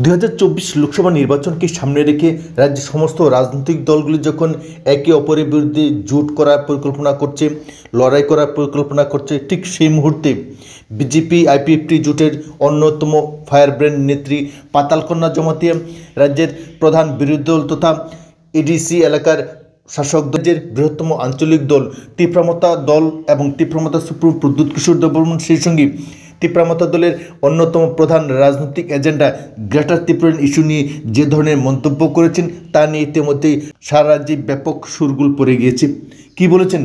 2024 লোকসভা নির্বাচনকে সামনে রেখে রাজ্যের সমস্ত রাজনৈতিক দলগুলি যখন একে অপরের বিরুদ্ধে জোট করার পরিকল্পনা করছে, লড়াই করার পরিকল্পনা করছে, ঠিক সেই মুহূর্তে বিজেপি আইপিএফটি জোটের অন্যতম ফায়ারব্র্যান্ড নেত্রী পাতালকন্যা জমাতিয়া রাজ্যের প্রধান বিরোধী দল তথা এডিসি এলাকার শাসক দলের বৃহত্তম আঞ্চলিক দল তীব্রমতা দল এবং তীব্রমতা সুপ্রিম প্রদ্যুৎ কিশোর দেববর্মন, সেই সঙ্গে তীব্রমতা দলের অন্যতম প্রধান রাজনৈতিক এজেন্ডা গ্রেটার ত্রিপুরান ইস্যু নিয়ে যে ধরনের মন্তব্য করেছেন তা নিয়ে ইতিমধ্যেই সারা রাজ্যে ব্যাপক শোরগোল পড়ে গিয়েছে। কি বলেছেন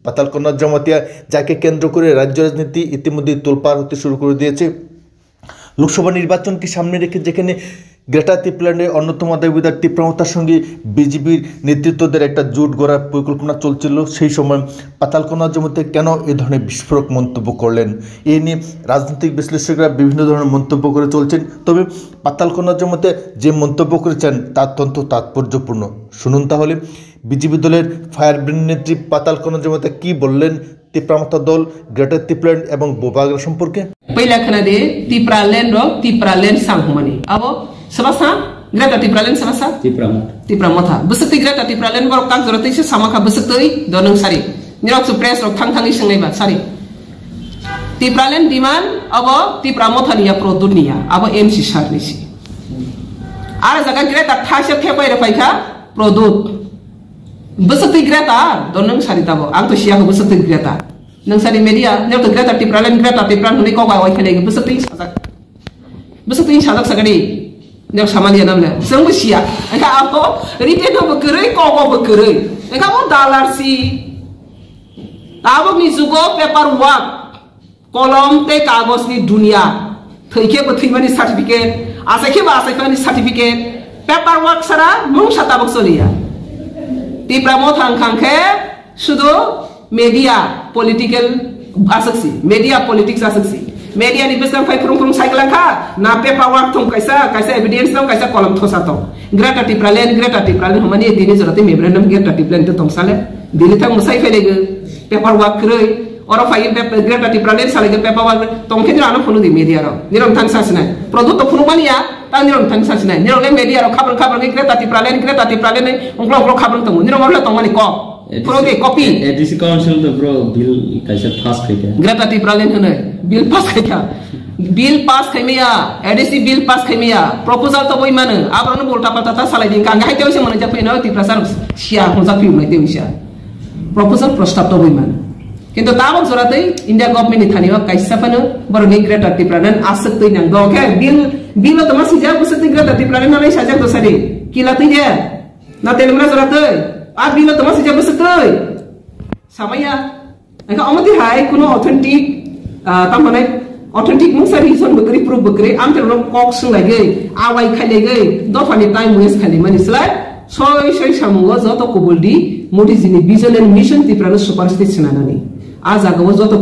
পাতালকন্যা জমাতিয়া, যাকে কেন্দ্র করে রাজ্য রাজনীতি ইতিমধ্যেই তোলপাড় হতে শুরু করে দিয়েছে। লোকসভা নির্বাচনকে সামনে রেখে যেখানে গ্রেটার ত্রিপুরানের অন্যতম দাবিদার তীব্রমতার সঙ্গে বিজেপির নেতৃত্বদের একটা জোট গড়ার পরিকল্পনা চলছিল, সেই সময় পাতালকন্যা জমাতিয়া কেন এ ধরনের বিস্ফোরক মন্তব্য করলেন, এ নিয়ে রাজনৈতিক বিশ্লেষকরা বিভিন্ন ধরনের মন্তব্য করে চলছেন। তবে পাতালকন্যা জমাতিয়া যে মন্তব্য করেছেন তা অত্যন্ত তাৎপর্যপূর্ণ। শুনুন তাহলে বিজেপি দলের ফায়ারব্র্যান্ড নেত্রী পাতালকন্যা জমাতিয়া কি বললেন তীব্রমতা দল, গ্রেটার ত্রিপুরাল্যান্ড এবং বোবাগ্রা সম্পর্কে। पहिला खोनादे ত্রিপুরাল্যান্ড র ত্রিপুরাল্যান্ড সাংহমানি আবো সবাসা গ্রেটার ত্রিপুরাল্যান্ড সবাসা ত্রিপুরামথা বসতি গ্রেটার ত্রিপুরাল্যান্ড বরক কাক জরতেইসে সামাখা বসতই দনং সারি নিরক সুপ্রেস রক থাংথাंगि संनायबा सारि ত্রিপুরাল্যান্ড ডিমান আবো ত্রিপুরামথানিয়া প্রদুনিয়া আবো এমসি সারনিসি আর জায়গা গ্রেটার থাইসে থেপাইরে ফাইখা প্রদুত বসতি গ্রেটার দনং সারি তাবো আং তো সিয়া বসতি গ্রেটার नोंसारि मेडिया नेवतो ग्रेटार त्रिपुराल्যান্ड होनै कौबा वाइखाले बसतै साजक सगड़ी नेव सामानिया नामले जोंबो सिया एखा आबो रिटेन होबो गरै कौबाबो गरै एखा बो दालारसि आबो मिजुगो पेपर वर्क कलम ते कागजनि दुनिया थैखे बथैमानि सार्टिफिकेट आसाइखे बा आसाइखानि सार्टिफिकेट पेपर वर्क सारा मुं साताबक सलिया टिप्रामो थांखांखे सुदो media political asakси media politics asaksi media ni besam fai prung cycle kha na paper work thong kaisa evidence thong kaisa column thosa thong greater Tripuraland हमani dini jorate memorandum greater Tripuraland to thong sale dili thang musai fai lege paper work krei oro fai greater Tripuraland sale ge paper work tong khendra ano phunu di media ro nirom thang sasna product to phunu mania ta nirom thang sasna nirom media ro khabar ge greater Tripuraland onglo khabar tong nirom orla tong mani ko प्रोगे copy ADC council तो ब्रो bill कैसे pass कइया greater Tripuraland हने bill pass खैमिया ADC bill pass खैमिया प्रपोजल तो बई माने आब्रानो बोलता पाता था सालाय दिन कांगा हाइते मने जा फैनो ত্রিপুরা सिया होजा फिउनाय देउसिया प्रपोजल प्रस्ताव तो बई माने किंतु ताबक जरातै इंडिया गवर्नमेंट नि थानिवा कैसा फनो बरनि ग्रेटर ত্রিপুরাল্যান্ড आसक्तै नांगो के बिल तो मासि जा बुसति ग्रेटर ত্রিপুরাল্যান্ड नाय साजा तो सारि किलातै दे ना तेलुगुना जरातै आज बिलो तो मासि जाबो सतै सामाया एका अमति हाय कुनो ऑथेंटिक तामने ऑथेंटिक मुसा रिजन बकरी प्रूफ बकरी आम तेरो कक सुलाइगै आवाइ खाइलेगै दफानि टाइम वेस्ट खालि मानिसलाय सय सामुगो जतो कबुलदि मोदीजीनि विजन एन्ड मिशन ত্রিপুরাनो सुपारस्टेट सनानानि आ जागाव जतो